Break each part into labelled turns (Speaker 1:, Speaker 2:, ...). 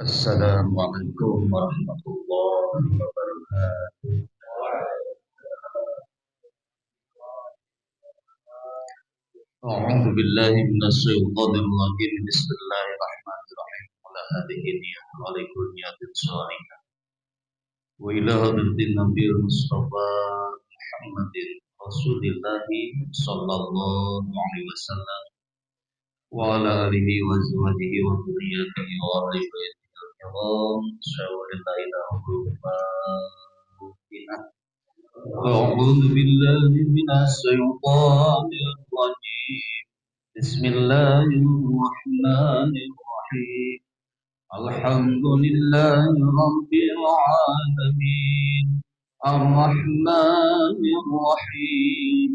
Speaker 1: Assalamualaikum warahmatullahi wabarakatuh. A'udzu billahi minasyaitonir rajim. Bismillahirrahmanirrahim. Ala hadhihi niyyatun niyatin shalihah. Wa ila hadratin nabiyil mustafa Muhammadin Rasulillah sallallahu alaihi wasallam wa ala alihi wa azwajihi wa dhurriyyatihi wa ahli baitihi al-kiram. أعوذ بالله من الشيطان الرجيم. بسم الله الرحمن الرحيم. الحمد لله رب العالمين الرحمن الرحيم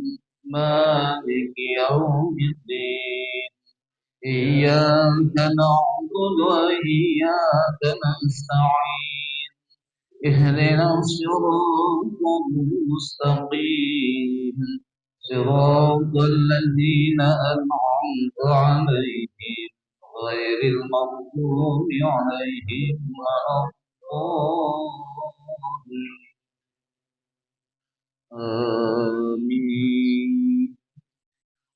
Speaker 1: مالك يوم الدين إياك نعبد وإياك نستعين اهدنا الصراط المستقيم صراط الذين أنعمت عليهم غير المغضوب عليهم ولا الضالين آمين.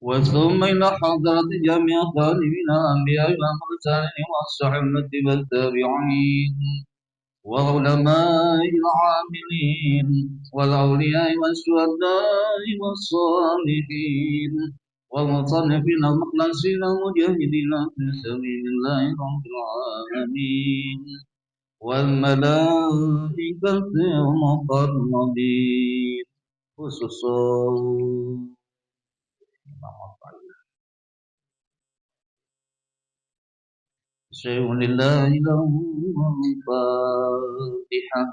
Speaker 1: وثم إلى حضرة جميع خالفين الأنبياء والمرسلين والصحابة والتابعين وعلماء العاملين والأولياء والشهداء والصالحين والمصنفين المخلصين المجاهدين في سبيل الله رب العالمين والملائكة المقربين خصوصا شيء لله له الفاتحة.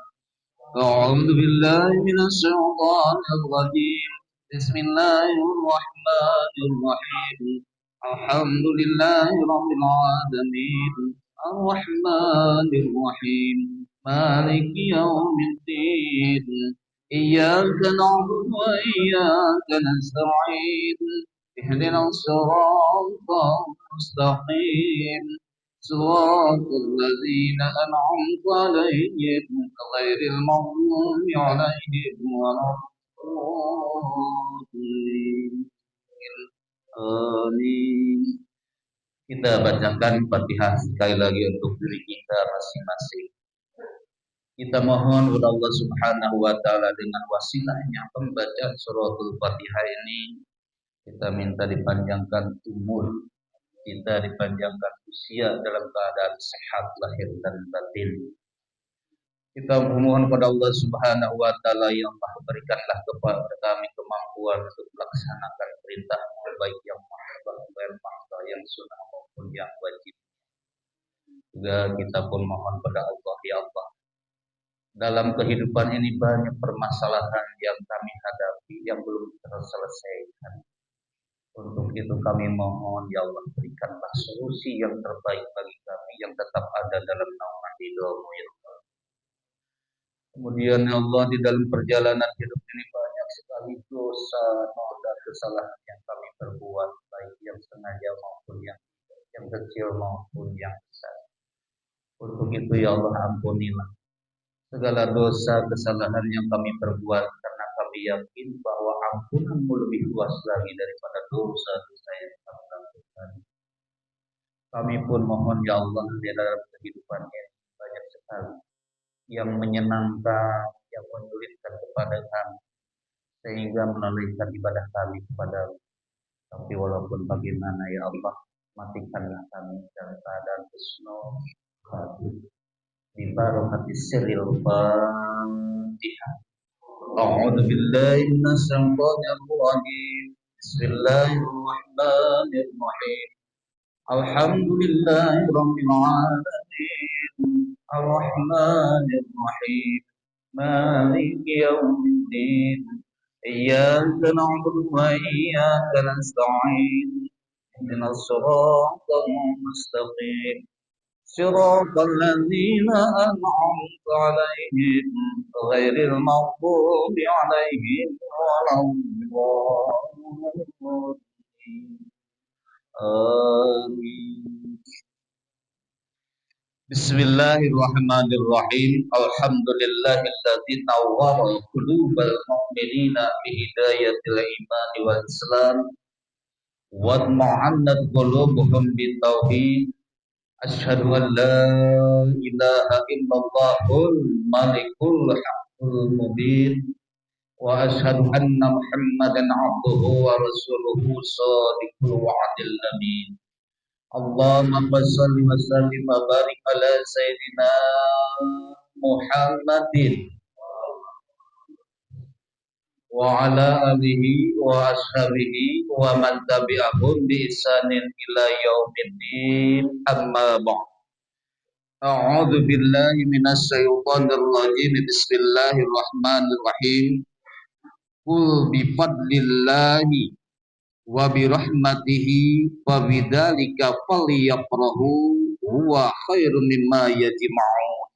Speaker 1: أعوذ بالله من الشيطان الرجيم. بسم الله الرحمن الرحيم. الحمد لله رب العالمين الرحمن الرحيم مالك يوم الدين إياك نعبد وإياك نستعين اهدنا الصراط المستقيم صراط الذين أنعمت عليهم غير المغضوب عليهم ولا الضالين. Amin. Kita bacakan Fatihah sekali lagi untuk diri kita masing-masing. Kita mohon kepada Allah Subhanahu wa taala dengan wasilahnya pembacaan suratul Fatihah ini, kita minta dipanjangkan umur kita, dipanjangkan usia dalam keadaan sehat lahir dan batin. Kita memohon kepada Allah Subhanahu wa taala, ya Allah, berikanlah kepada kami kemampuan untuk melaksanakan perintah baik yang mahdoh, yang sunnah maupun yang wajib. Juga kita pun mohon kepada Allah, ya Allah, dalam kehidupan ini banyak permasalahan yang kami hadapi yang belum terselesaikan. Untuk itu kami mohon, ya Allah, berikanlah solusi yang terbaik bagi kami yang tetap ada dalam naungan ridho-Mu, ya Allah. Kemudian, ya Allah, di dalam perjalanan hidup ini banyak sekali dosa, noda, kesalahan yang kami perbuat, baik yang sengaja maupun yang kecil maupun yang besar. Untuk itu, ya Allah, ampunilah segala dosa, kesalahan yang kami perbuat, karena kami yakin bahwa ampunan-Mu lebih luas lagi daripada dosa-dosa yang kami lakukan. Kami pun mohon, ya Allah, di dalam kehidupan ini banyak sekali yang menyenangkan, yang menyulitkan kepada kami, sehingga melalaikan ibadah kami kepada-Mu. Tapi walaupun bagaimana, ya Allah, matikanlah kami dalam keadaan husnul khatimah. Bibarakati sirril Fatihah. A'udzu billahi minasyaitonir rajim. Bismillahirrahmanirrahim. Alhamdulillahi rabbil alamin arrahmanir rahim maliki yaumiddin iyyaka na'budu wa iyyaka nasta'in ihdinas siratal mustaqim صراط الذين أنعمت عليهم غير المغضوب عليهم ولا الضالين. آمين. Bismillahirrahmanirrahim. Alhamdulillahilladzi nawwara qulubal mu'minina bihidayatil iman wal islam wa ma'annat qulubuhum bitauhid. Asyhadu an la ilaha illallahul malikul haqqul mubin wa asyhadu anna Muhammadan abduhu wa rasuluhu shadiqul wa'dil amin. Allahumma shalli wa sallim wa barik ala sayyidina Muhammadin wa ala alihi wa ashabihi wa man tabi'ahum bi ihsanin ila yaumiddin, amma ba'd. A'udzu billahi minasy syaithanir rajim. Bismillahirrahmanirrahim. Qul bi fadlillahi wa bi rahmatihi wa bidzalika falyafrahu huwa khairum mimma yajma'un.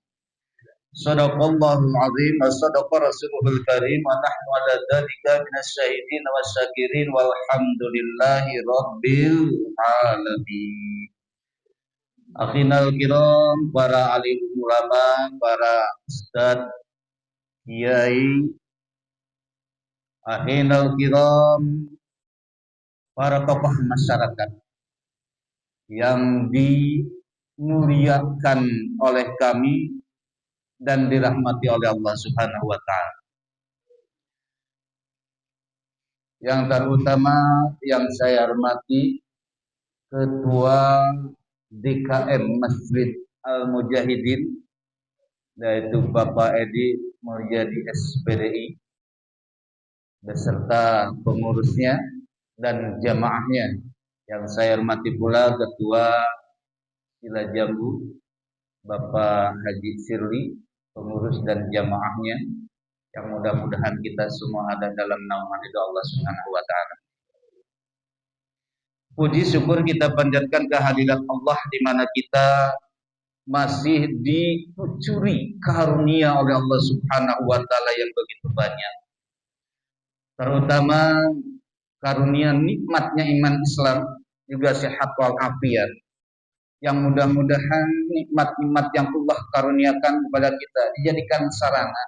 Speaker 1: Shadaqallahul azim wa sadaqa rasuluhul karim wa nahnu ala dzalika minasyahidin wasyakirin walhamdulillahi rabbil alamin. Akhinal kiram, para alim ulama, para ustaz, kiai, akhinal kiram, para tokoh masyarakat yang dimuliakan oleh kami dan dirahmati oleh Allah Subhanahu wa taala. Yang terutama yang saya hormati Ketua DKM Masjid Al-Mujahidin, yaitu Bapak Edi Mulyadi SPDI beserta pengurusnya dan jamaahnya. Yang saya hormati pula Ketua Sila Jambu Bapak Haji Sirli, pengurus dan jamaahnya, yang mudah-mudahan kita semua ada dalam naungan ridho Allah Subhanahu wa taala. Puji syukur kita panjatkan kehadirat Allah di mana kita masih dikucuri karunia oleh Allah Subhanahu wa taala yang begitu banyak. Terutama karunia nikmatnya iman Islam, juga sehat walafiat. Yang mudah-mudahan nikmat-nikmat yang Allah karuniakan kepada kita dijadikan sarana,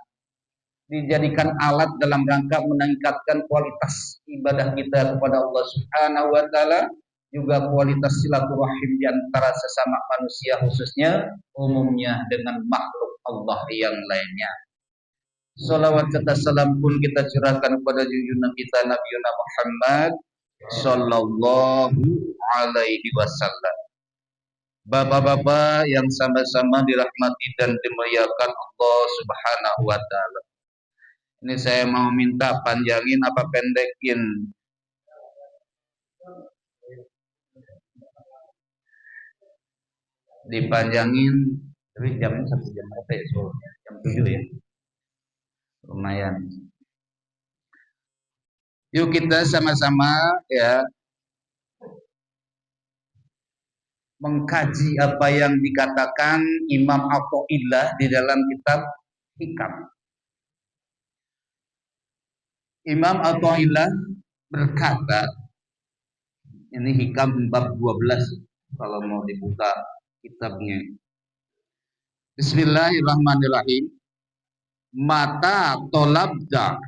Speaker 1: dijadikan alat dalam rangka meningkatkan kualitas ibadah kita kepada Allah Subhanahu wa taala, juga kualitas silaturahim di antara sesama manusia, khususnya umumnya dengan makhluk Allah yang lainnya. Salawat serta salam pun kita curahkan kepada junjungan kita Nabi Muhammad sallallahu alaihi wasallam. Bapak-bapak yang sama-sama dirahmati dan dimuliakan Allah Subhanahu wa taala. Ini saya mau minta panjangin apa pendekin? Dipanjangin, tapi jamnya 1 jam apa ya? Jam 7 ya. Lumayan. Yuk kita sama-sama ya mengkaji apa yang dikatakan Imam Athaillah di dalam kitab Hikam. Imam Athaillah berkata, ini Hikam bab 12 kalau mau dibuka kitabnya. Bismillahirrahmanirrahim. Mata tolabda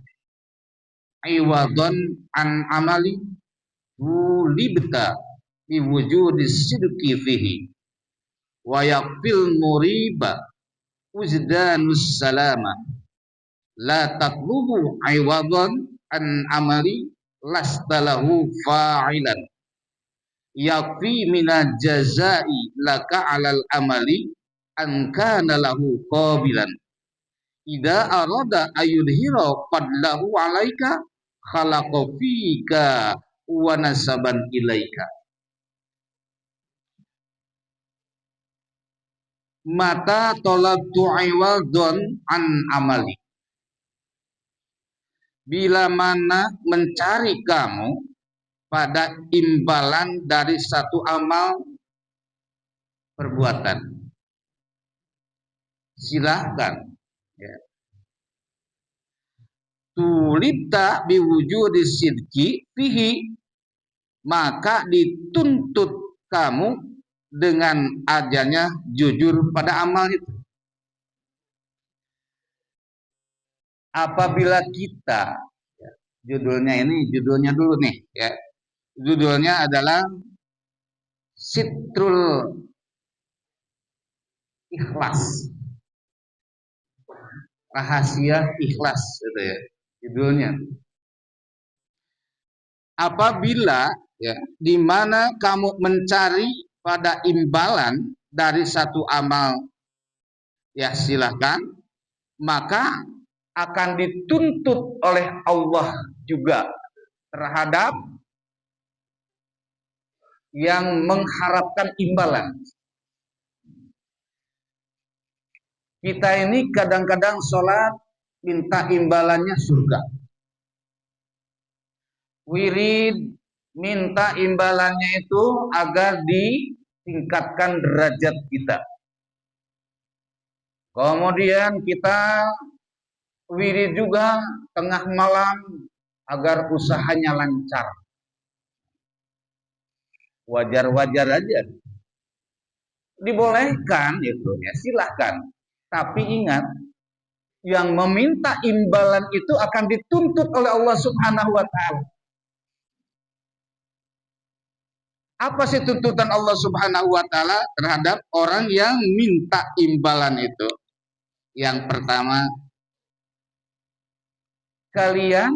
Speaker 1: iwadon an amali wulibta biwujudi sidqi fihi wa yaqfil muriba uzdanus salama la tatlubu iwadon an amali lastalahu fa'ilan yakfi minal jazai laka alal amali an kana lahu qabilan ida arada ayudhira qadlahu alaika khalaqa fika wa nasaban ilaika. Mata tolabtu iwadon an amali. Bila mana mencari kamu pada imbalan dari satu amal perbuatan, silahkan ya. Tulibta biwujudi sidqi fihi, maka dituntut kamu dengan adanya jujur pada amal itu. Apabila kita, judulnya dulu nih ya. Judulnya adalah Sitrul Ikhlas. Rahasia ikhlas gitu ya. Judulnya. Apabila ya, di mana kamu mencari pada imbalan dari satu amal, ya silahkan, maka akan dituntut oleh Allah juga terhadap yang mengharapkan imbalan. Kita ini kadang-kadang sholat minta imbalannya surga. Wirid minta imbalannya itu agar ditingkatkan derajat kita. Kemudian kita wirid juga tengah malam agar usahanya lancar. Wajar-wajar aja. Dibolehkan itu ya, silahkan. Tapi ingat, yang meminta imbalan itu akan dituntut oleh Allah Subhanahu wa taala. Apa sih tuntutan Allah Subhanahu wa taala terhadap orang yang minta imbalan itu? Yang pertama, kalian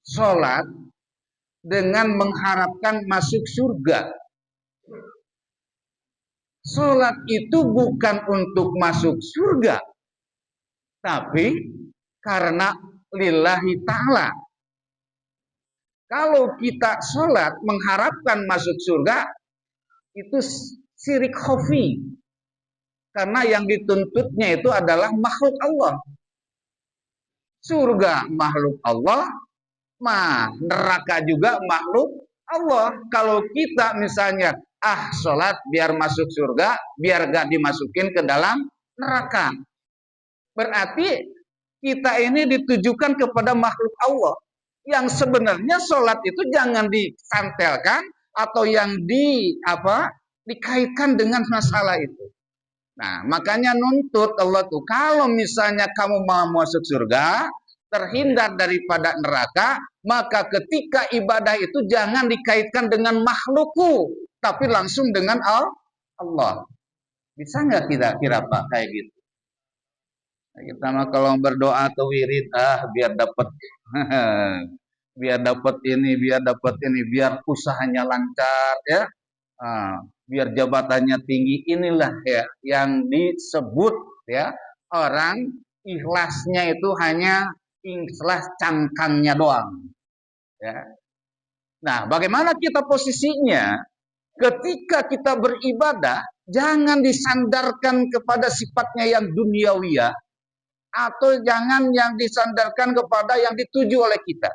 Speaker 1: sholat dengan mengharapkan masuk surga. Sholat itu bukan untuk masuk surga, tapi karena lillahi ta'ala. Kalau kita sholat mengharapkan masuk surga, itu syirik khafi. Karena yang dituntutnya itu adalah makhluk Allah. Surga makhluk Allah, neraka juga makhluk Allah. Kalau kita misalnya, sholat biar masuk surga, biar gak dimasukin ke dalam neraka. Berarti kita ini ditujukan kepada makhluk Allah. Yang sebenarnya sholat itu jangan disantelkan atau yang dikaitkan dengan masalah itu. Nah, makanya nuntut Allah tuh, kalau misalnya kamu mau masuk surga, terhindar daripada neraka, maka ketika ibadah itu jangan dikaitkan dengan makhlukku, tapi langsung dengan Allah. Bisa nggak kira-kira Pak kayak gitu? Nah, kita mah kalau berdoa atau wirid, biar dapat biar dapat ini, biar usahanya lancar ya. Biar jabatannya tinggi, inilah ya yang disebut ya orang ikhlasnya itu hanya ikhlas cangkangnya doang ya. Nah, bagaimana kita posisinya ketika kita beribadah? Jangan disandarkan kepada sifatnya yang duniawiyah, atau jangan yang disandarkan kepada yang dituju oleh kita.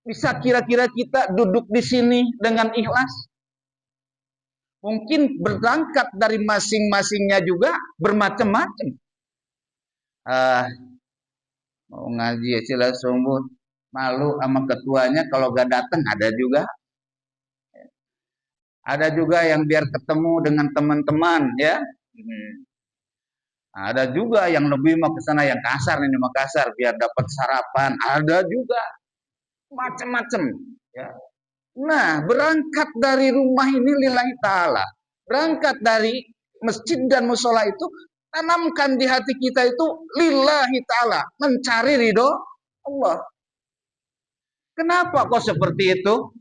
Speaker 1: Bisa kira-kira kita duduk di sini dengan ikhlas? Mungkin berangkat dari masing-masingnya juga bermacam-macam. Mau ngaji sila sumbuh, malu sama ketuanya kalau gak datang, ada juga. Ada juga yang biar ketemu dengan teman-teman ya. Ada juga yang lebih mau ke sana, yang kasar ini Makassar biar dapat sarapan. Ada juga macam-macam ya. Nah, berangkat dari rumah ini lillahi ta'ala, berangkat dari masjid dan musola itu, tanamkan di hati kita itu lillahi ta'ala, mencari ridho Allah. Kenapa kok seperti itu?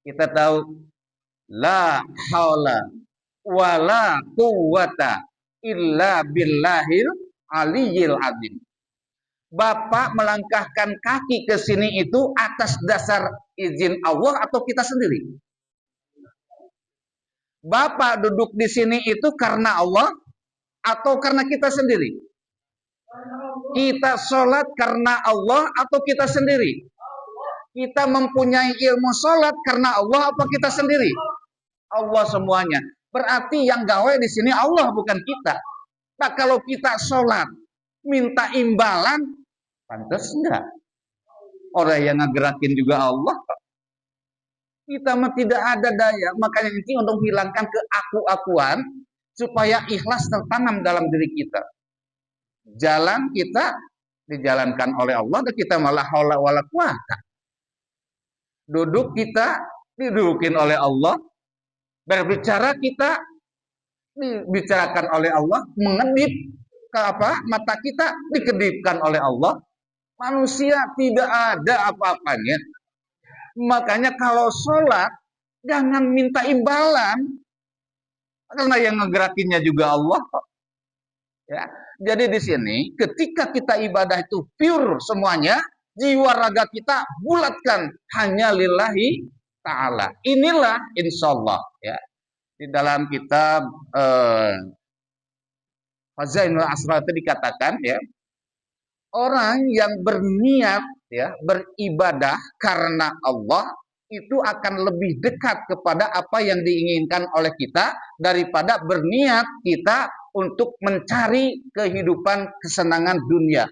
Speaker 1: Kita tahu la haula wala quwwata illa billahil aliyyil azim. Bapak melangkahkan kaki ke sini itu atas dasar izin Allah atau kita sendiri? Bapak duduk di sini itu karena Allah atau karena kita sendiri? Kita sholat karena Allah atau kita sendiri? Kita mempunyai ilmu sholat karena Allah apa kita sendiri? Allah semuanya. Berarti yang gawe di sini Allah, bukan kita. Nah, kalau kita sholat minta imbalan, pantas enggak? Orang yang ngegerakin juga Allah. Kita mah tidak ada daya. Makanya ini untuk hilangkan keaku-akuan supaya ikhlas tertanam dalam diri kita. Jalan kita dijalankan oleh Allah dan kita malah haula wala quwata. Duduk kita didudukin oleh Allah, berbicara kita dibicarakan oleh Allah, mengedip ke mata kita dikedipkan oleh Allah. Manusia tidak ada apa-apanya. Makanya kalau sholat jangan minta imbalan, karena yang ngegerakinnya juga Allah. Ya, jadi di sini ketika kita ibadah itu pure semuanya, jiwa raga kita bulatkan hanya lillahi ta'ala. Inilah insyaallah ya. Di dalam kitab Fazailul Asrar itu dikatakan ya, orang yang berniat ya beribadah karena Allah itu akan lebih dekat kepada apa yang diinginkan oleh kita daripada berniat kita untuk mencari kehidupan kesenangan dunia.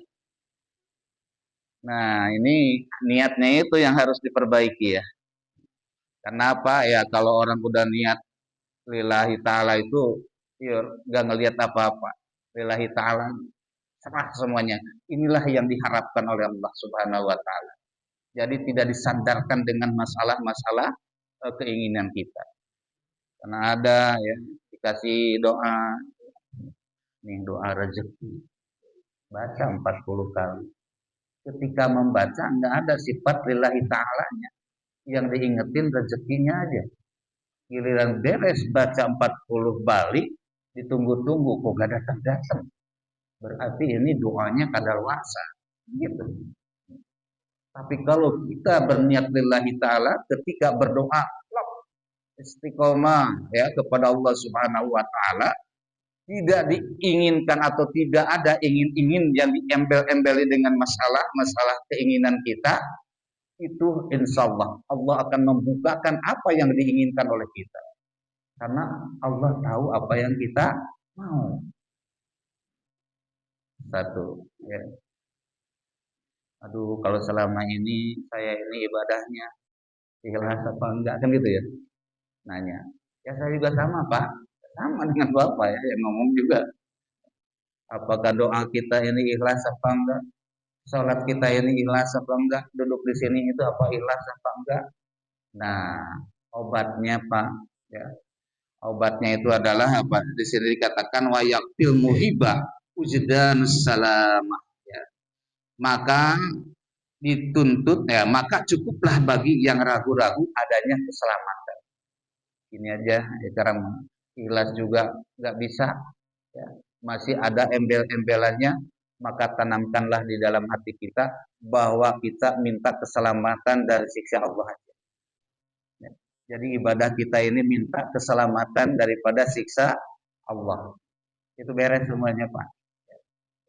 Speaker 1: Nah, ini niatnya itu yang harus diperbaiki ya. Kenapa? Ya kalau orang udah niat lillahi ta'ala itu ya gak ngelihat apa-apa. Lillahi ta'ala serah semuanya. Inilah yang diharapkan oleh Allah Subhanahu wa taala. Jadi tidak disandarkan dengan masalah-masalah keinginan kita. Karena ada ya dikasih doa, nih doa rezeki. Baca 40 kali. Ketika membaca enggak ada sifat lillahi ta'alanya. Yang diingetin rezekinya aja. Giliran beres baca 40 balik, ditunggu-tunggu kok gak datang-datang. Berarti ini doanya kadaluarsa. Gitu. Tapi kalau kita berniat lillahi ta'ala ketika berdoa istiqomah ya kepada Allah Subhanahu wa taala, tidak diinginkan atau tidak ada ingin-ingin yang diembel-embeli dengan masalah keinginan kita, itu insya Allah akan membukakan apa yang diinginkan oleh kita. Karena Allah tahu apa yang kita mau. Satu ya. Aduh, kalau selama ini saya ini ibadahnya ikhlas apa enggak kan gitu ya? Nanya. Ya saya juga sama Pak, sama dengan Bapak ya yang ngomong juga. Apakah doa kita ini ikhlas apa enggak? Sholat kita ini ikhlas apa enggak? Duduk di sini itu apa ikhlas apa enggak? Nah, obatnya Pak, ya. Obatnya itu adalah apa? Di sini dikatakan wa yaqtil muhibah ujdanus salamah. Ya. Maka dituntut ya, maka cukuplah bagi yang ragu-ragu adanya keselamatan. Ini aja ya, sekarang ikhlas juga nggak bisa ya. Masih ada embel-embelannya, maka tanamkanlah di dalam hati kita bahwa kita minta keselamatan dari siksa Allah. Ya. Jadi ibadah kita ini minta keselamatan daripada siksa Allah. Itu beres semuanya Pak.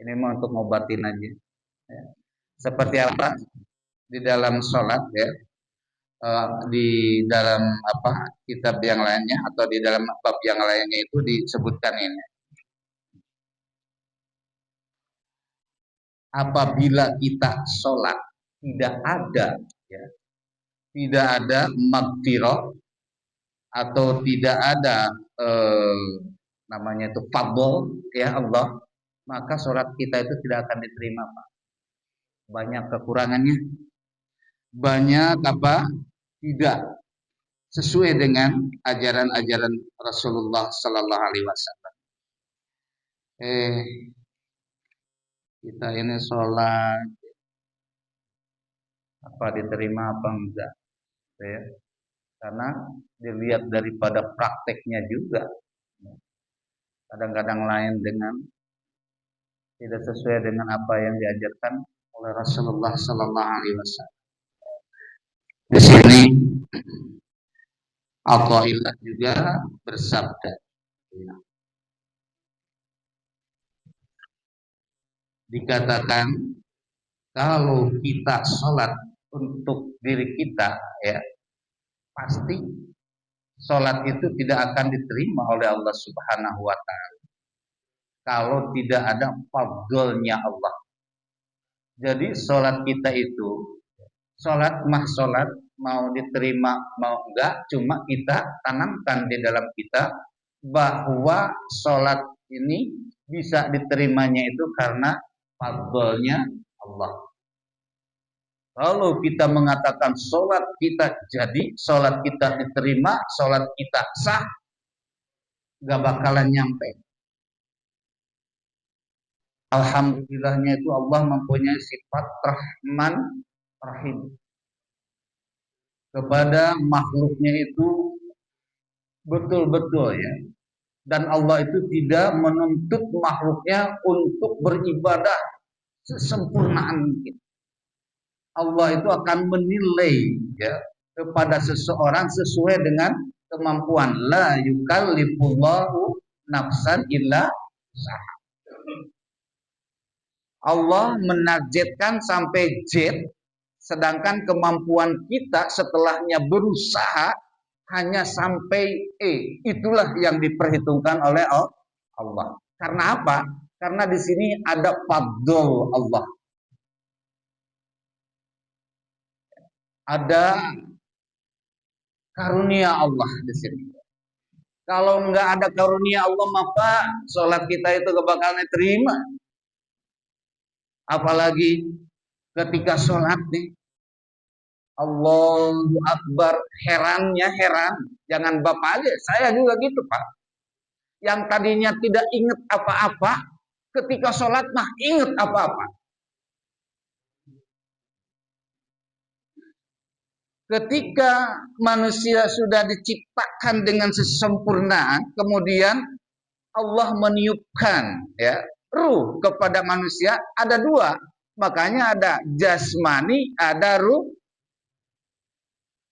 Speaker 1: Ini mau untuk ngobatin aja. Ya. Seperti apa di dalam sholat ya, di dalam kitab yang lainnya atau di dalam bab yang lainnya itu disebutkan ini. Apabila kita sholat tidak ada magfirah atau tidak ada namanya itu fadl ya Allah, maka sholat kita itu tidak akan diterima Pak. Banyak kekurangannya, banyak tidak sesuai dengan ajaran-ajaran Rasulullah Sallallahu Alaihi Wasallam. Kita ini sholat apa diterima apa enggak ya? Karena dilihat daripada prakteknya juga kadang-kadang lain dengan tidak sesuai dengan apa yang diajarkan oleh Rasulullah Sallallahu Alaihi Wasallam. Di sini Athaillah juga bersabda ya. Dikatakan kalau kita sholat untuk diri kita ya pasti sholat itu tidak akan diterima oleh Allah Subhanahu wa taala kalau tidak ada fadlnya Allah. Jadi sholat kita itu sholat mau diterima mau enggak, cuma kita tanamkan di dalam kita bahwa sholat ini bisa diterimanya itu karena fadlnya Allah. Kalau kita mengatakan sholat kita jadi, sholat kita diterima, sholat kita sah, gak bakalan nyampe. Alhamdulillahnya itu Allah mempunyai sifat Rahman Rahim. Kepada makhluknya itu betul-betul ya. Dan Allah itu tidak menuntut makhluknya untuk beribadah sesempurnaan mungkin. Allah itu akan menilai ya kepada seseorang sesuai dengan kemampuan. La yukallifullahu nafsan illa usaha. Allah menargetkan sampai Z, sedangkan kemampuan kita setelahnya berusaha hanya sampai E. Itulah yang diperhitungkan oleh Allah. Karena apa? Karena di sini ada fadl Allah. Ada karunia Allah di sini. Kalau nggak ada karunia Allah, maka sholat kita itu gak bakal diterima. Apalagi ketika sholat nih, Allahu Akbar, herannya heran. Jangan Bapak aja, saya juga gitu Pak. Yang tadinya tidak ingat apa-apa, ketika sholat mah ingat apa-apa. Ketika manusia sudah diciptakan dengan sesempurnaan, kemudian Allah meniupkan ya ruh kepada manusia, ada dua. Makanya ada jasmani, ada ruh.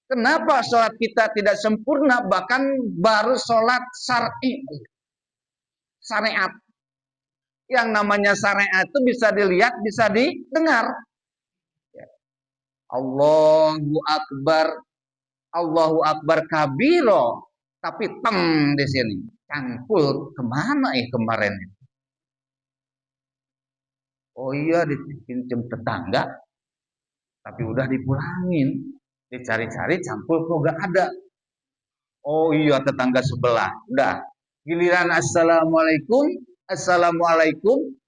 Speaker 1: Kenapa sholat kita tidak sempurna? Bahkan baru sholat syar'i, syariat. Yang namanya syariat itu bisa dilihat, bisa didengar. Allahu Akbar kabiro. Tapi teng di sini. Cangkul kemana kemarin? Oh iya, dipinjam tetangga, tapi udah dipulangin. Dicari-cari cangkul kok gak ada. Oh iya, tetangga sebelah. Udah. Giliran assalamualaikum,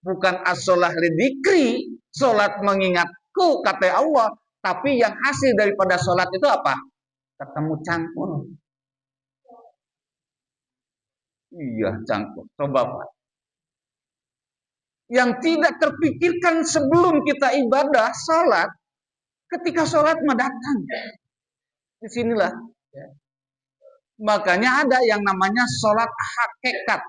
Speaker 1: bukan as-sholah lidikri, sholat mengingatku kata Allah. Tapi yang hasil daripada sholat itu apa? Ketemu cangkul. Iya, cangkul. Coba Pak. Yang tidak terpikirkan sebelum kita ibadah, sholat. Ketika sholat mendatang. Disinilah. Ya. Makanya ada yang namanya sholat hakikat.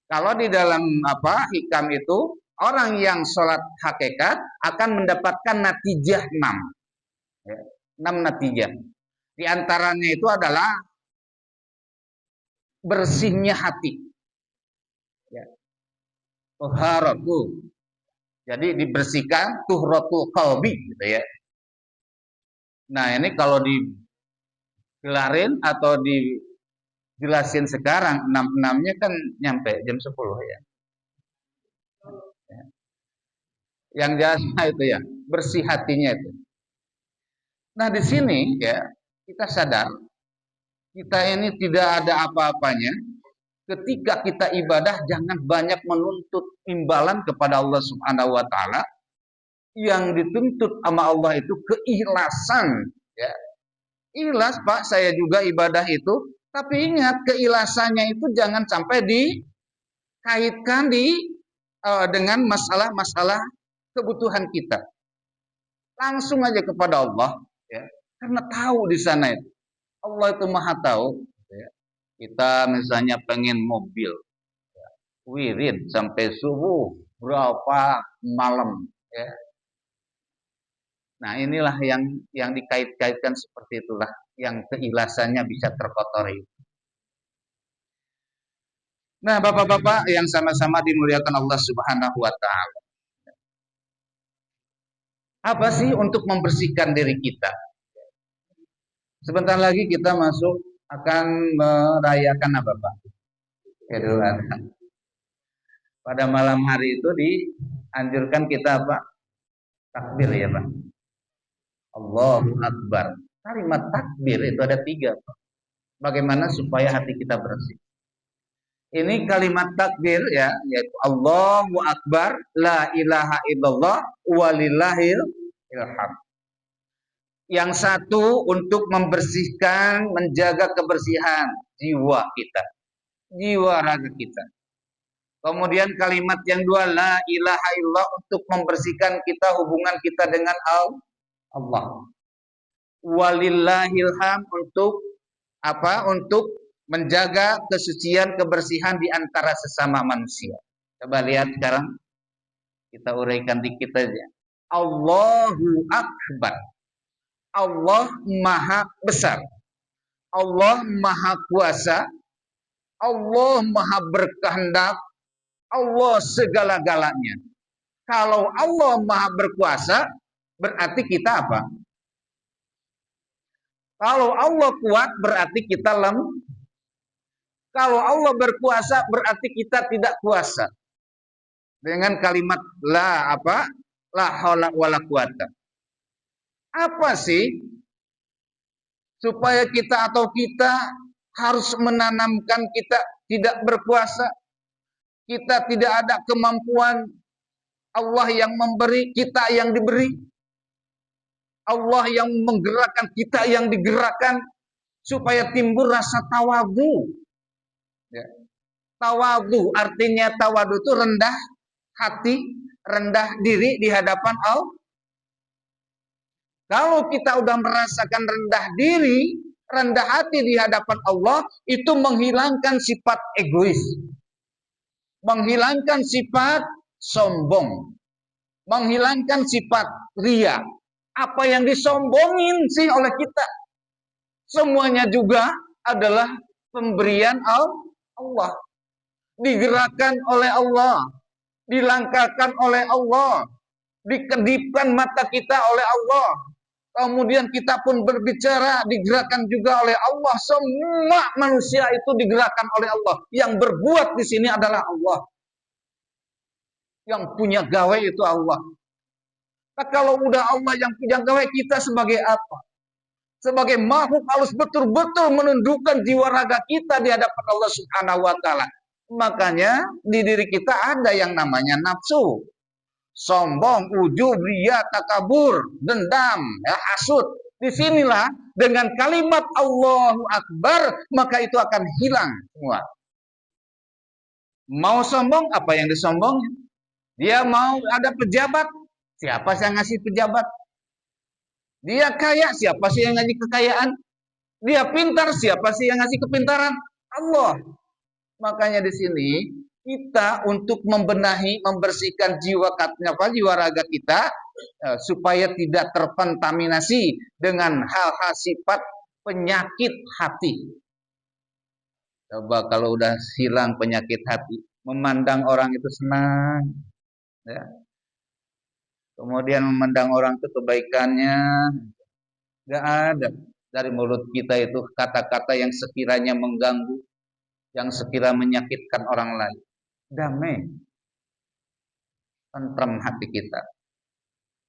Speaker 1: Kalau di dalam hikam itu, orang yang sholat hakikat akan mendapatkan natijah 6. Ya, 6 natijah. Di antaranya itu adalah bersihnya hati. Ya. Tuharatu. Jadi dibersihkan tuhratul qalbi gitu ya. Nah, ini kalau digelarin atau dijelasin sekarang 6-6-nya kan nyampe jam 10 ya. Yang jasa itu ya, bersih hatinya itu. Nah, di sini ya, kita sadar kita ini tidak ada apa-apanya. Ketika kita ibadah, jangan banyak menuntut imbalan kepada Allah Subhanahu wa taala. Yang dituntut sama Allah itu keikhlasan, ya. Ikhlas, Pak, saya juga ibadah itu, tapi ingat keikhlasannya itu jangan sampai dikaitkan dengan masalah-masalah kebutuhan kita. Langsung aja kepada Allah, ya. Karena tahu di sana itu. Allah itu Maha tahu, ya. Kita misalnya pengen mobil, wirid sampai subuh berapa malam, ya. Nah, inilah yang dikait-kaitkan seperti itulah, yang keikhlasannya bisa terkotori. Nah, Bapak-bapak yang sama-sama dimuliakan Allah Subhanahu wa taala. Apa sih untuk membersihkan diri kita? Sebentar lagi kita akan merayakan apa, Pak? Idul Adha. Pada malam hari itu dianjurkan kita apa? Takbir ya, Pak. Allahu Akbar. Kalimat takbir itu ada 3. Bagaimana supaya hati kita bersih? Ini kalimat takbir ya, yaitu Allahu Akbar, la ilaha illallah, walillahil ilham. Yang satu untuk membersihkan, menjaga kebersihan jiwa kita, jiwa raga kita. Kemudian kalimat yang 2, la ilaha illallah, untuk membersihkan kita, hubungan kita dengan Allah. Walillahil ham, untuk apa? Untuk menjaga kesucian, kebersihan di antara sesama manusia. Coba lihat sekarang, kita uraikan dikit aja. Allahu Akbar. Allah Maha Besar. Allah Maha Kuasa. Allah Maha Berkehendak. Allah segala-galanya. Kalau Allah Maha Berkuasa, berarti kita apa? Kalau Allah kuat, berarti kita lemah. Kalau Allah berkuasa, berarti kita tidak kuasa. Dengan kalimat la apa? La haula wala quwata. Apa sih supaya kita atau kita harus menanamkan kita tidak berkuasa? Kita tidak ada kemampuan. Allah yang memberi, kita yang diberi. Allah yang menggerakkan, kita yang digerakkan, supaya timbul rasa tawadu. Ya. Tawadu artinya, tawadu itu rendah hati, rendah diri di hadapan Allah. Kalau kita udah merasakan rendah diri, rendah hati di hadapan Allah, itu menghilangkan sifat egois, menghilangkan sifat sombong, menghilangkan sifat ria. Apa yang disombongin sih oleh kita? Semuanya juga adalah pemberian Allah. Digerakkan oleh Allah, dilangkahkan oleh Allah, dikedipkan mata kita oleh Allah. Kemudian kita pun berbicara, digerakkan juga oleh Allah. Semua manusia itu digerakkan oleh Allah. Yang berbuat di sini adalah Allah. Yang punya gawe itu Allah. Nah, kalau udah Allah yang punya gawe, kita sebagai apa? Sebagai makhluk harus betul-betul menundukkan jiwa raga kita di hadapan Allah Subhanahu wa taala. Makanya di diri kita ada yang namanya nafsu, sombong, ujub, riya, takabur, dendam, ya, hasud. Disinilah dengan kalimat Allahu Akbar, maka itu akan hilang semua. Mau sombong, apa yang disombongnya? Dia mau ada pejabat, siapa sih yang ngasih pejabat? Dia kaya, siapa sih yang ngasih kekayaan? Dia pintar, siapa sih yang ngasih kepintaran? Allah. Makanya di sini kita untuk membenahi, membersihkan jiwa raga kita supaya tidak terkontaminasi dengan hal-hal sifat penyakit hati. Coba kalau udah hilang penyakit hati, memandang orang itu senang, ya. Kemudian memandang orang itu kebaikannya, nggak ada dari mulut kita itu kata-kata yang sekiranya mengganggu, yang sekiranya menyakitkan orang lain. Damai, tenteram hati kita,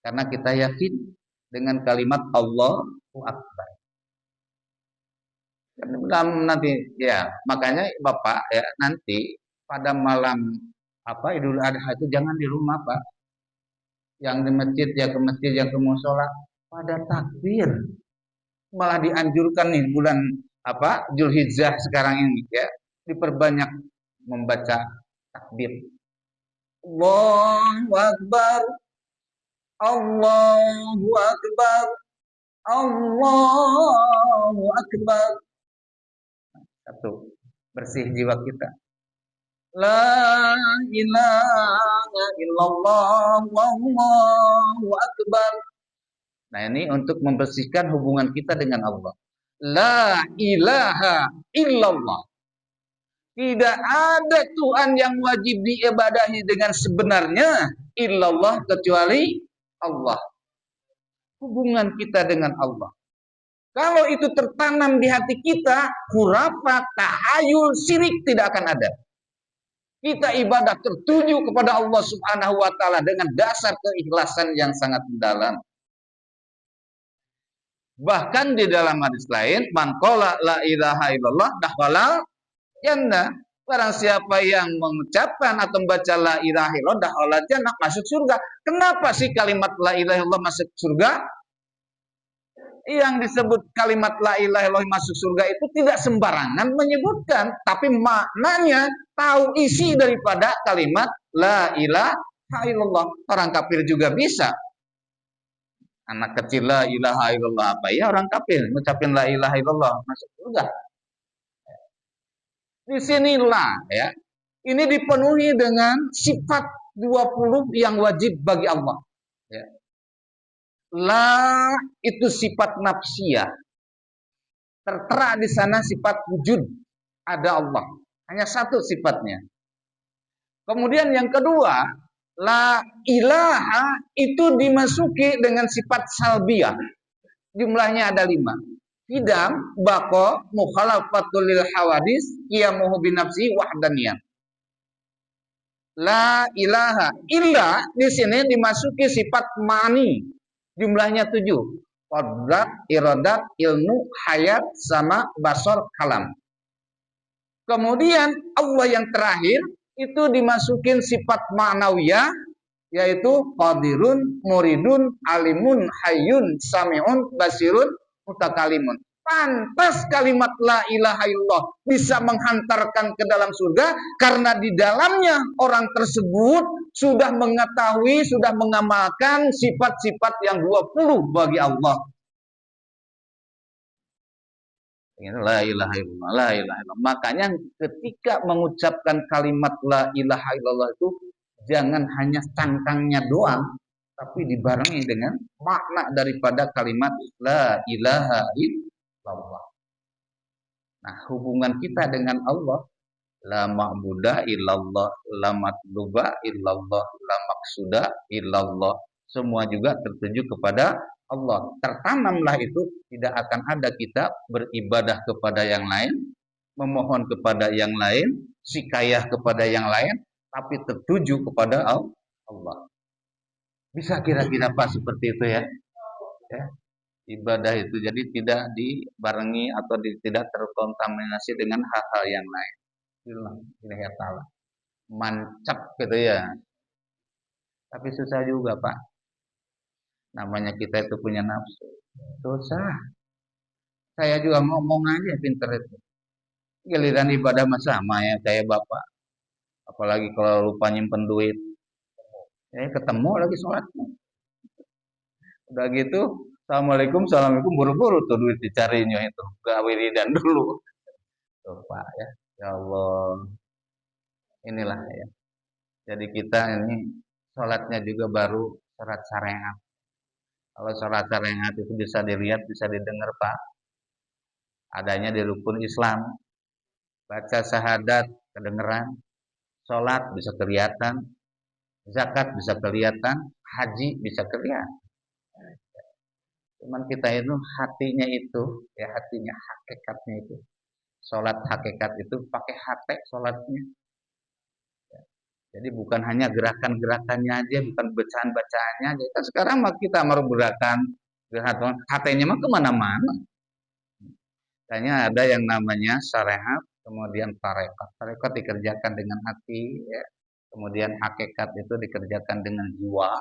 Speaker 1: karena kita yakin dengan kalimat Allahu Akbar. Nanti ya, makanya Bapak ya, nanti pada malam Idul Adha itu jangan di rumah, Pak. Yang di masjid ya ke masjid, yang ke musola pada takbir. Malah dianjurkan nih bulan Zulhijjah sekarang ini ya, diperbanyak membaca takbir. Allahu Akbar, Allahu Akbar, Allahu Akbar. Satu, bersih jiwa kita. La ilaha illallah wallahu akbar. Nah, ini untuk membersihkan hubungan kita dengan Allah. La ilaha illallah. Tidak ada Tuhan yang wajib diibadahi dengan sebenarnya illallah, kecuali Allah. Hubungan kita dengan Allah. Kalau itu tertanam di hati kita, khurafat, tahayul, syirik tidak akan ada. Kita ibadah tertuju kepada Allah Subhanahu wa taala dengan dasar keikhlasan yang sangat mendalam. Bahkan di dalam hadis lain, man qala la ilaha illallah dakhala jannah. Barang siapa yang mengucapkan atau membaca la ilaha illallah dakhala jannah, masuk surga. Kenapa sih kalimat la ilaha illallah masuk surga? Yang disebut kalimat la ilaha illallah masuk surga itu tidak sembarangan menyebutkan, tapi maknanya tahu isi daripada kalimat la ilaha illallah. Orang kafir juga bisa. Anak kecil la ilaha illallah apa ya, orang kafir mengucapkan la ilaha illallah masuk surga. Disinilah ya, ini dipenuhi dengan sifat 20 yang wajib bagi Allah ya. La itu sifat nafsiyah, tertera di sana sifat wujud, ada Allah, hanya satu sifatnya. Kemudian yang kedua, la ilaha itu dimasuki dengan sifat salbiyah, jumlahnya ada 5. Hidam, bako, mukhalafatul lil hawadis, qiyamuhu binafsi wahdaniyah. La ilaha illa di sini dimasuki sifat mani, jumlahnya 7. Qadrat, iradat, ilmu, hayat, sama, basor, kalam. Kemudian Allah yang terakhir itu dimasukin sifat ma'nawiyah, yaitu qadirun, muridun, alimun, hayyun, sami'un, basirun, mutakalimun. Pantas kalimat la ilaha illallah bisa menghantarkan ke dalam surga karena di dalamnya orang tersebut sudah mengetahui, sudah mengamalkan sifat-sifat yang 20 bagi Allah. La ilaha illallah, la ilaha illallah. Makanya ketika mengucapkan kalimat la ilaha illallah itu jangan hanya cangkangnya doang, tapi dibarengi dengan makna daripada kalimat la ilaha illallah. Nah, hubungan kita dengan Allah, la ma'budah illallah, la matluba illallah, la maksuda illallah, semua juga tertuju kepada Allah. Tertanamlah itu, tidak akan ada kita beribadah kepada yang lain, memohon kepada yang lain, sikayah kepada yang lain, tapi tertuju kepada Allah. Bisa kira-kira Pak seperti itu ya? Ya, ibadah itu jadi tidak dibarengi atau tidak terkontaminasi dengan hal-hal yang lain. Ilahi ta'ala. Mancap gitu ya. Tapi susah juga Pak. Namanya kita itu punya nafsu. Susah. Saya juga ngomong aja pinter itu. Giliran ibadah mah sama ya kayak Bapak. Apalagi kalau lupa nyimpen duit. Ketemu lagi sholatnya. Udah gitu, assalamualaikum, assalamualaikum, buru-buru tuh duit dicarinya itu. Gak wiridan dulu. Tuh Pak ya. Ya Allah. Inilah ya. Jadi kita ini sholatnya juga baru syarat syariat. Kalau syarat syariat itu bisa dilihat, bisa didengar Pak. Adanya di rukun Islam. Baca syahadat kedengeran, sholat bisa kelihatan, zakat bisa kelihatan, haji bisa kelihatan. Cuman kita itu hatinya itu, ya hatinya hakikatnya itu. Sholat hakikat itu pakai hati sholatnya. Jadi bukan hanya gerakan-gerakannya aja, bukan bacaan-bacaannya aja. Sekarang kita mau gerakan hatinya mah kemana-mana. Kayaknya ada yang namanya syariat, kemudian tarekat. Tarekat dikerjakan dengan hati, ya. Kemudian hakikat itu dikerjakan dengan jiwa,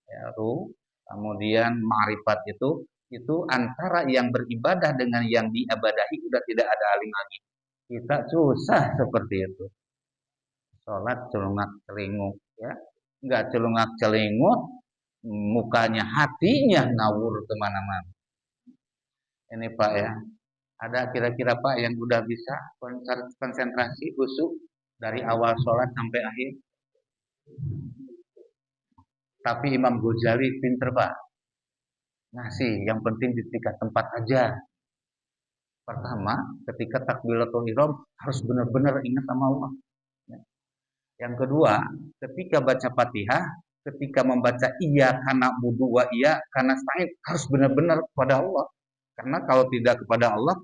Speaker 1: ya, ruh. Kemudian ma'rifat itu antara yang beribadah dengan yang diibadahi sudah tidak ada aling lagi. Kita susah seperti itu. Sholat celungak celinguk, ya, nggak celungak celinguk, mukanya hatinya ngawur kemana-mana. Ini Pak ya. Ada kira-kira Pak yang udah bisa konsentrasi khusyuk dari awal sholat sampai akhir? Tapi Imam Ghazali pinter Pak. Ngasih yang penting di tingkat tempat aja. Pertama, ketika takbiratul ihram harus benar-benar ingat sama Allah. Yang kedua, ketika baca Fatihah, ketika membaca iya karena budu wa iya karena sa'id harus benar-benar kepada Allah. Karena kalau tidak kepada Allah,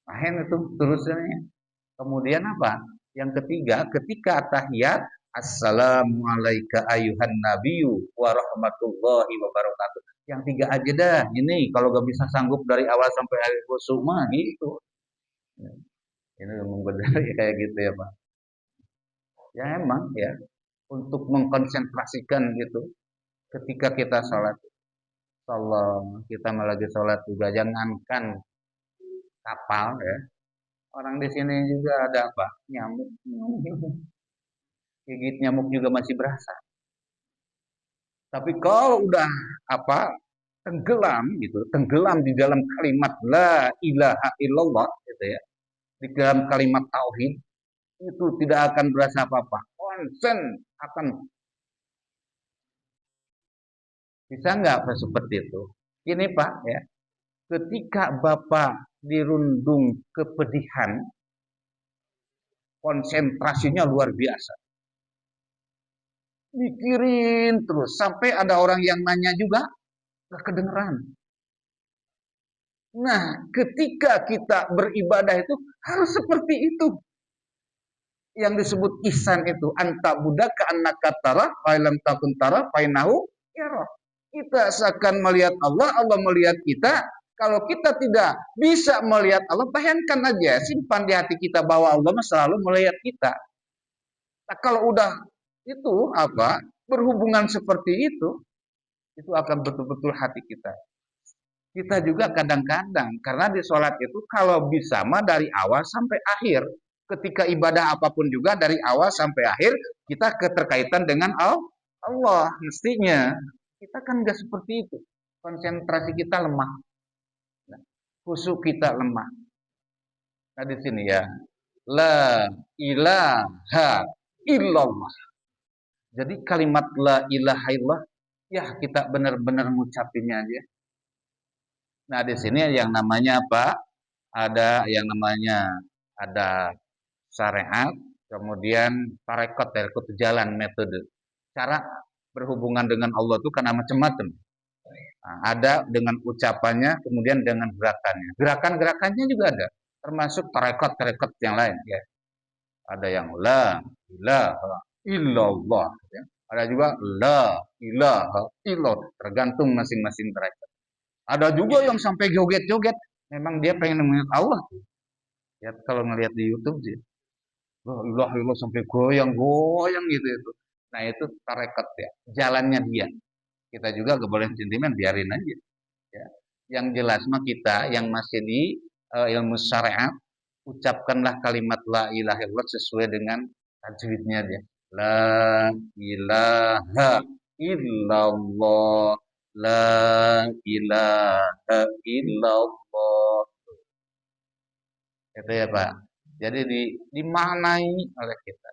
Speaker 1: akhirnya itu terusnya. Kemudian apa? Yang ketiga, ketika tahiyat, assalamualaikum ayuhan nabiyyu wa rahmatullahi wa barakatuh. Yang 3 aja dah. Ini kalau gak bisa sanggup dari awal sampai akhir khusyuk mah gitu. Ini memang benar ya kayak gitu ya Pak. Ya emang ya untuk mengkonsentrasikan gitu ketika kita sholat. Kalau kita lagi sholat juga jangankan kapal ya. Orang di sini juga ada apa? Nyamuk. Gigit nyamuk juga masih berasa. Tapi kalau udah apa tenggelam gitu, tenggelam di dalam kalimat la ilaha illallah gitu ya, di dalam kalimat tauhid itu tidak akan berasa apa-apa. Konsen akan bisa nggak seperti itu? Ini Pak ya, ketika Bapak dirundung kepedihan, konsentrasinya luar biasa. Mikirin terus sampai ada orang yang nanya juga nggak kedengeran. Nah, ketika kita beribadah itu harus seperti itu. Yang disebut ihsan itu anta budaka annaka tara fa lam takun tara fa innahu yara. Kita seakan melihat Allah, Allah melihat kita. Kalau kita tidak bisa melihat Allah, bayangkan aja, simpan di hati kita bahwa Allah selalu melihat kita. Nah, kalau udah itu apa berhubungan seperti itu akan betul-betul hati kita. Kita juga kadang-kadang karena di sholat itu kalau bisa mah dari awal sampai akhir. Ketika ibadah apapun juga dari awal sampai akhir kita keterkaitan dengan Allah mestinya. Kita kan nggak seperti itu. Konsentrasi kita lemah, khusyuk kita lemah. Nah di sini ya, la ilaha illallah. Jadi kalimat la ilaha illallah ya kita benar-benar ngucapinnya aja. Nah di sini yang namanya apa? Ada yang namanya ada syariat, kemudian tarekat, tarekat jalan metode. Cara berhubungan dengan Allah itu karena macam-macam. Nah, ada dengan ucapannya, kemudian dengan gerakannya. Gerakan-gerakannya juga ada, termasuk tarekat-tarekat yang lain. Ya. Ada yang la ilaha illallah. Ya. Ada juga la ilaha illallah. Tergantung masing-masing tarekat. Ada juga yang sampai joget-joget. Memang dia pengen melihat Allah. Ya, kalau ngelihat di YouTube sih. La ilaha illallah sampai goyang-goyang gitu itu. Nah itu tarekat ya. Jalannya dia. Kita juga gak boleh sentimen, biarin aja. Ya. Yang jelas mah kita yang masih di ilmu syariat, ucapkanlah kalimat la ilaha illallah sesuai dengan tajwidnya dia. La ilaha illallah. La ilaha illallah. Itu ya Pak. Jadi dimaknai oleh kita.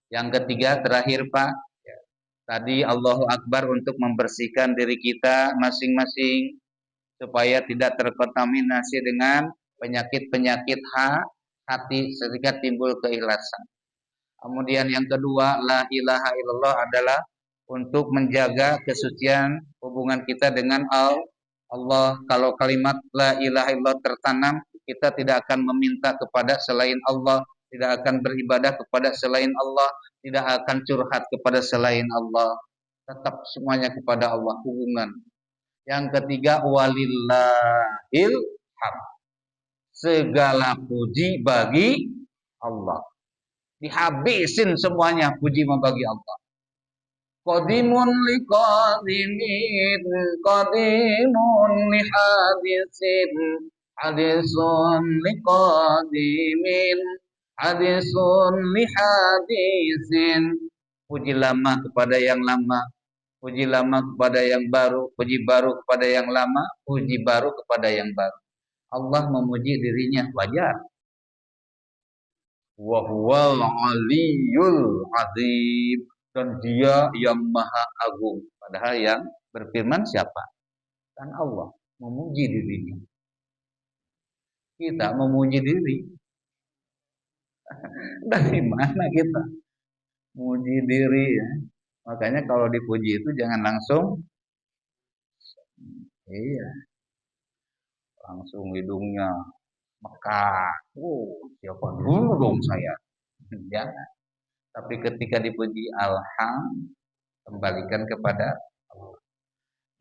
Speaker 1: Yang ketiga terakhir Pak, ya, tadi Allahu Akbar untuk membersihkan diri kita masing-masing supaya tidak terkontaminasi dengan penyakit-penyakit hati sehingga timbul keikhlasan. Kemudian yang kedua, la ilaha illallah adalah untuk menjaga kesucian hubungan kita dengan Allah. Kalau kalimat la ilaha illallah tertanam, kita tidak akan meminta kepada selain Allah, tidak akan beribadah kepada selain Allah, tidak akan curhat kepada selain Allah. Tetap semuanya kepada Allah hubungan. Yang ketiga, walillahil hamd. Segala puji bagi Allah. Dihabisin semuanya puji bagi Allah. Qadimun li qadimin, qadimun li hadisin, hadisun li qadimin, hadisun li hadisin. Puji lama kepada yang lama, puji lama kepada yang baru, puji baru kepada yang lama, puji baru kepada yang baru. Allah memuji dirinya wajar. Wa huwal aliyul azim, dan dia yang maha agung. Padahal yang berfirman siapa? Kan Allah memuji dirinya. Kita memuji diri. Dari mana kita memuji diri ya? Makanya kalau dipuji itu jangan langsung iya, langsung hidungnya mekar. Oh, siapa dulu dong saya? Jangan. Tapi ketika dipuji alhamdulillah, kembalikan kepada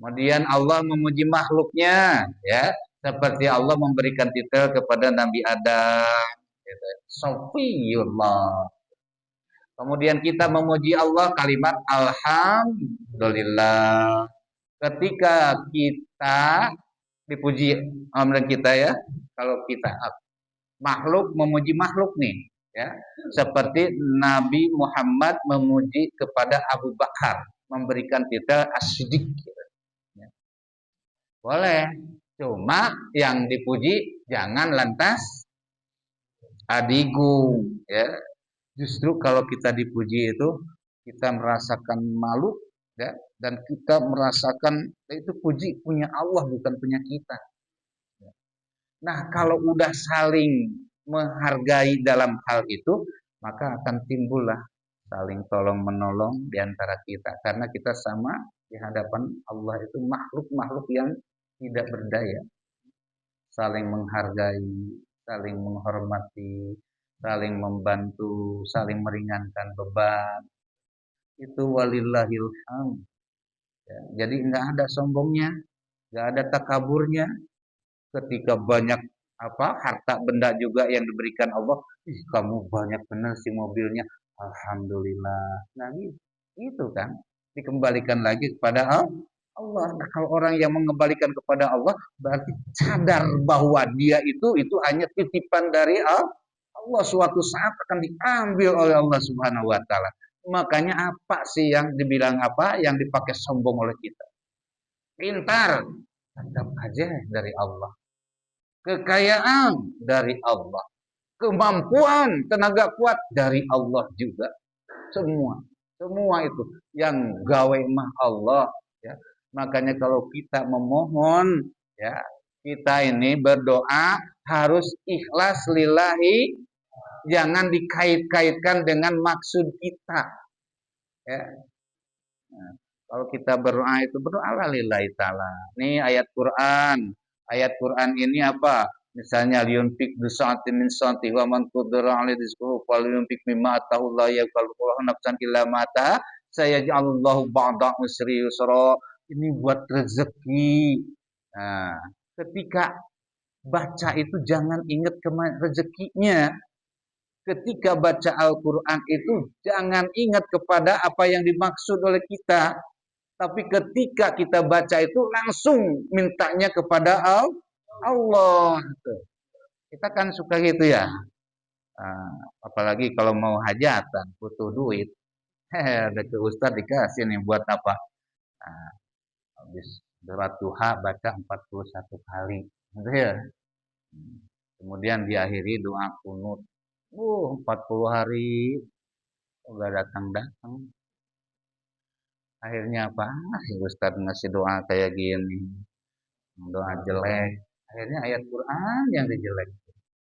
Speaker 1: Kemudian Allah memuji makhluknya, ya, seperti Allah memberikan titel kepada Nabi Adam, gitu. Sofiyullah. Kemudian kita memuji Allah kalimat alhamdulillah. Ketika kita dipuji oleh kita, ya, kalau kita makhluk memuji makhluk nih, ya, seperti Nabi Muhammad memuji kepada Abu Bakar, memberikan titel as-siddiq, gitu. Boleh, cuma yang dipuji jangan lantas adigung, ya. Justru kalau kita dipuji itu kita merasakan malu, ya, dan kita merasakan itu puji punya Allah bukan punya kita. Nah, kalau udah saling menghargai dalam hal itu, maka akan timbullah saling tolong menolong di antara kita karena kita sama di hadapan Allah itu makhluk-makhluk yang tidak berdaya. Saling menghargai, saling menghormati, saling membantu, saling meringankan beban. Itu walillahil hamd. Ya, jadi enggak ada sombongnya, enggak ada takaburnya. Ketika banyak harta benda juga yang diberikan Allah, kamu banyak benar sih mobilnya, alhamdulillah. Nah, itu kan dikembalikan lagi kepada Allah. Nah, kalau orang yang mengembalikan kepada Allah berarti sadar bahwa dia itu hanya titipan dari Allah, suatu saat akan diambil oleh Allah Subhanahu wa taala. Makanya apa sih yang dibilang yang dipakai sombong oleh kita? Pintar, tetap aja dari Allah. Kekayaan dari Allah. Kemampuan, tenaga kuat dari Allah juga. Semua itu yang gawe mah Allah, ya. Makanya kalau kita memohon, ya, kita ini berdoa harus ikhlas lillahi, jangan dikait-kaitkan dengan maksud kita, ya. Nah, kalau kita berdoa itu berdoa lillahi ta'ala. Ini ayat Quran. Ayat Quran ini apa? Misalnya liyunfik bisa'atin min sa'ati wa man qadara 'alaihi rizquhu falyunfik mimma ataahu Allah yakallahu nafsan illa ma ataha sayaj'alullahu ba'da usri yusra. Ini buat rezeki. Nah, ketika baca itu jangan ingat rezekinya. Ketika baca Al-Quran itu jangan ingat kepada apa yang dimaksud oleh kita. Tapi ketika kita baca itu langsung mintanya kepada Allah. Kita kan suka gitu ya. Apalagi kalau mau hajatan, butuh duit. Ada ke Ustadz dikasih nih buat apa? Habis sholat duha baca 41 kali. Gitu ya. Kemudian diakhiri doa kunut. 40 hari udah datang-datang. Akhirnya apa? Si Ustadz ngasih doa kayak gini. Doa jelek. Akhirnya ayat Quran yang dijelek.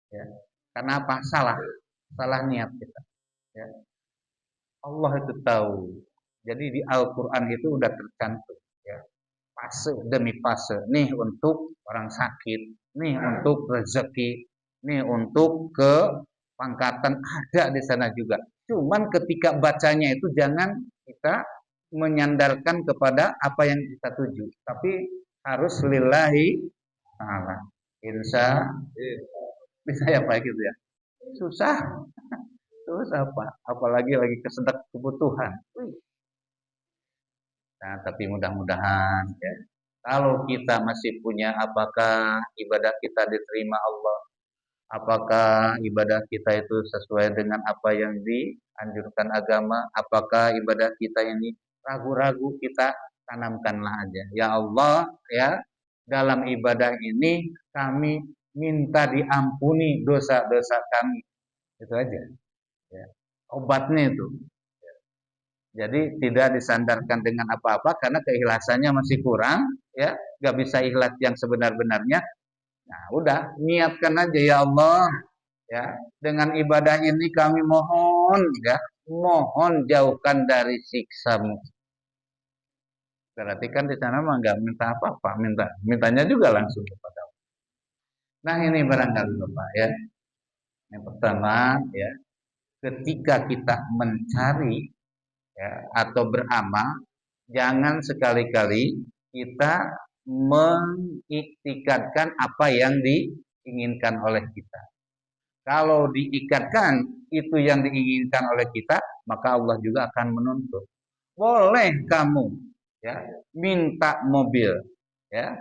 Speaker 1: Ya. Karena apa? Salah niat kita. Ya. Allah itu tahu. Jadi di Al-Quran itu udah tercantum. Ya. Fase demi fase. Nih untuk orang sakit. Nih untuk rezeki. Nih untuk pangkatan ada di sana juga. Cuman ketika bacanya itu jangan kita menyandarkan kepada apa yang kita tuju, tapi harus lillahi ta'ala. Bisa ya Pak gitu ya. Susah. Terus apa? Apalagi lagi kesedak kebutuhan. Nah, tapi mudah-mudahan, ya. Kalau kita masih punya, apakah ibadah kita diterima Allah? Apakah ibadah kita itu sesuai dengan apa yang dianjurkan agama? Apakah ibadah kita ini ragu-ragu, kita tanamkanlah aja. Ya Allah, ya, dalam ibadah ini kami minta diampuni dosa-dosa kami. Itu aja. Ya. Obatnya itu. Jadi tidak disandarkan dengan apa-apa karena keikhlasannya masih kurang, ya, nggak bisa ikhlas yang sebenar-benarnya. Nah, udah niatkan aja, ya Allah, ya, dengan ibadah ini kami mohon, ya, mohon jauhkan dari siksa-Mu. Berarti kan di sana mah nggak minta apa-apa, mintanya juga langsung kepada Allah. Nah, ini barangkali Bapak, ya. Yang pertama, ya, ketika kita mencari, ya, atau beramal, jangan sekali-kali kita mengiktikadkan apa yang diinginkan oleh kita. Kalau diikatkan itu yang diinginkan oleh kita, maka Allah juga akan menuntut. Boleh kamu ya minta mobil ya,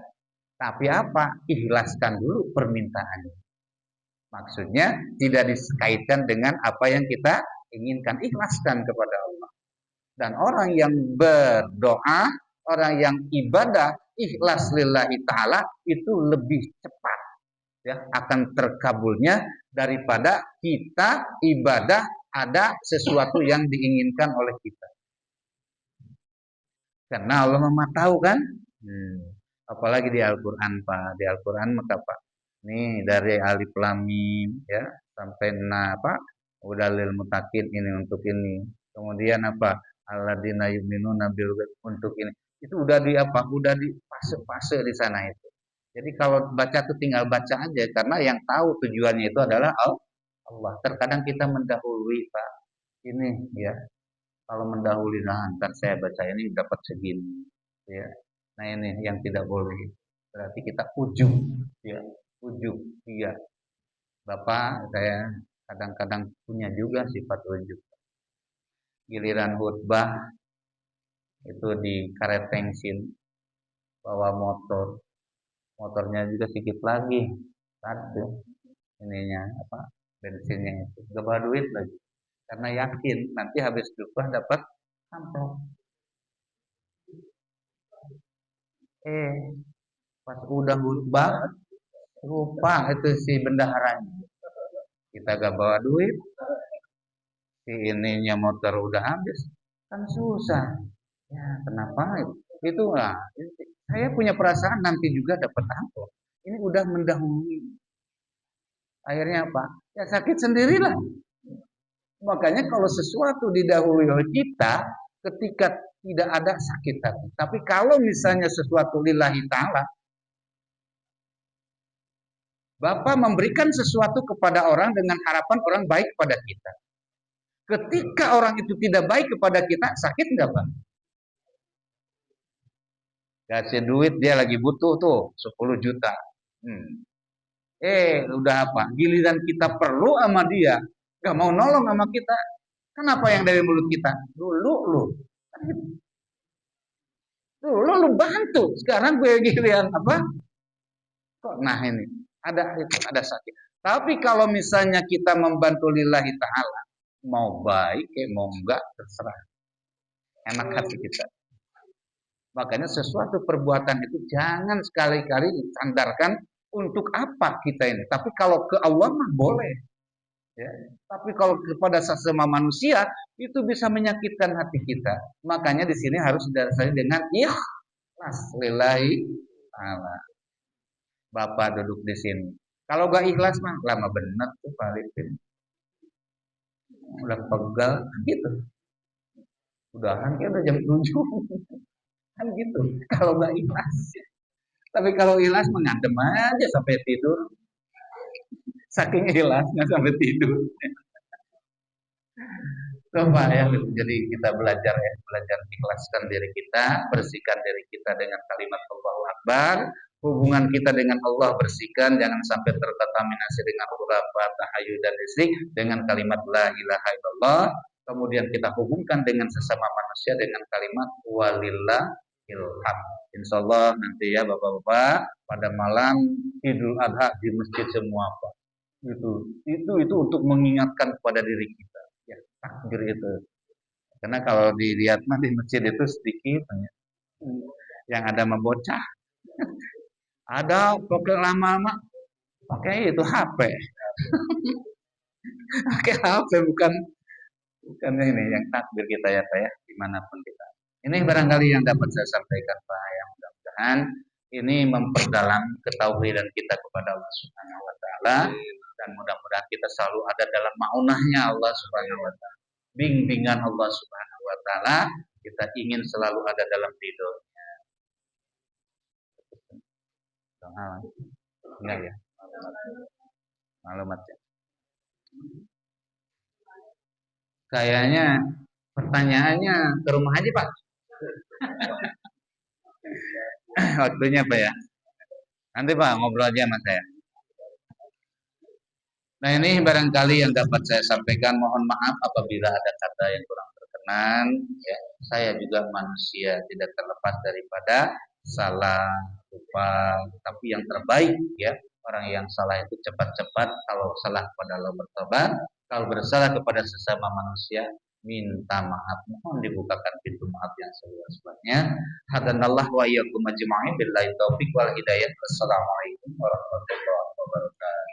Speaker 1: tapi apa? Ikhlaskan dulu permintaannya. Maksudnya tidak dikaitkan dengan apa yang kita inginkan, ikhlaskan kepada Allah. Dan orang yang berdoa, orang yang ibadah ikhlas lillahi ta'ala itu lebih cepat ya akan terkabulnya daripada kita ibadah ada sesuatu yang diinginkan oleh kita. Karena Allah Maha tahu kan? Apalagi di Al-Qur'an, Pak. Di Al-Qur'an maka Pak. Nih dari alif lam mim ya sampai apa? Udalil mutakin ini untuk ini. Kemudian apa? Alladzina yu'minuna bil untuk ini. Itu udah di apa? Udah di fase-fase di sana itu. Jadi kalau baca tuh tinggal baca aja karena yang tahu tujuannya itu adalah Allah. Terkadang kita mendahului Pak. Ini ya. Kalau mendahului nah ntar saya baca ini dapat segini ya. Nah ini yang tidak boleh. Berarti kita ujub ya. Ujub iya. Bapak saya kadang-kadang punya juga sifat ujub. Giliran khutbah itu di karet bensin bawa motornya juga sedikit lagi satu ininya apa bensinnya itu gak bawa duit lagi karena yakin nanti habis khutbah dapat amplop pas udah khutbah lupa itu si bendaharanya kita gak bawa duit si ininya motor udah habis kan susah ya kenapa itu lah saya punya perasaan nanti juga dapat amplop ini udah mendahului akhirnya apa ya sakit sendirilah makanya kalau sesuatu didahului oleh kita ketika tidak ada sakit hati tapi kalau misalnya sesuatu lillahi ta'ala Bapak memberikan sesuatu kepada orang dengan harapan orang baik kepada kita. Ketika orang itu tidak baik kepada kita, sakit nggak Pak? Kasih duit dia lagi butuh tuh 10 juta. Udah apa? Giliran kita perlu sama dia, nggak mau nolong sama kita. Kenapa yang dari mulut kita? Dulu lu bantu. Sekarang gue giliran apa? Kok nah ini ada sakit. Tapi kalau misalnya kita membantu lillahi ta'ala, mau baik, mau enggak, terserah. Enak hati kita. Makanya sesuatu perbuatan itu jangan sekali-kali disandarkan untuk apa kita ini. Tapi kalau ke Allah mah boleh. Ya. Tapi kalau kepada sesama manusia itu bisa menyakitkan hati kita. Makanya di sini harus didasari dengan ikhlas lillahi ta'ala. Bapak duduk di sini. Kalau gak ikhlas mah lama bener tuh Pak Arifin. Udah pegal gitu. Udahan kayak udah jam 7. Kan gitu. Kalau gak ikhlas. Tapi kalau ikhlas mengadem aja sampai tidur. Saking ikhlasnya sampai tidur. Coba ya, jadi kita belajar ya, belajar ikhlaskan diri kita, bersihkan diri kita dengan kalimat Allahu Akbar, hubungan kita dengan Allah bersihkan, jangan sampai terkontaminasi dengan khurafat, tahayyul dan syirik dengan kalimat la ilaha illallah. Kemudian kita hubungkan dengan sesama manusia dengan kalimat walillahil hamd. Insyaallah nanti ya Bapak-bapak pada malam Idul Adha di masjid semua Pak. Itu untuk mengingatkan kepada diri kita. Ya, takbir itu. Karena kalau dilihat di masjid itu sedikit yang ada membocah. Ada pakai lama-lama pakai itu HP. Pakai HP bukan ini yang takbir kita ya Pak ya, dimanapun kita. Ini barangkali yang dapat saya sampaikan Pak yang mudah-mudahan ini memperdalam ketauhidan kita kepada Allah Subhanahu wa taala dan mudah-mudahan kita selalu ada dalam maunahnya Allah Subhanahu wa taala. Bimbingan Allah Subhanahu wa taala kita ingin selalu ada dalam ridhonya. Enggak ya? Maklumat ya. Kayaknya pertanyaannya ke rumah aja Pak. Waktunya Pak ya. Nanti Pak ngobrol aja sama saya. Nah ini barangkali yang dapat saya sampaikan. Mohon maaf apabila ada kata yang kurang berkenan. Ya, saya juga manusia, tidak terlepas daripada salah, lupa. Tapi yang terbaik ya, orang yang salah itu cepat-cepat. Kalau salah kepada Allah bertobat, kalau bersalah kepada sesama manusia minta maaf. Mohon dibukakan pintu maaf yang seluas-luasnya. Hadanallah wa iyyakum ajma'in billahi taufik wal hidayah. Wassalamualaikum warahmatullahi wabarakatuh.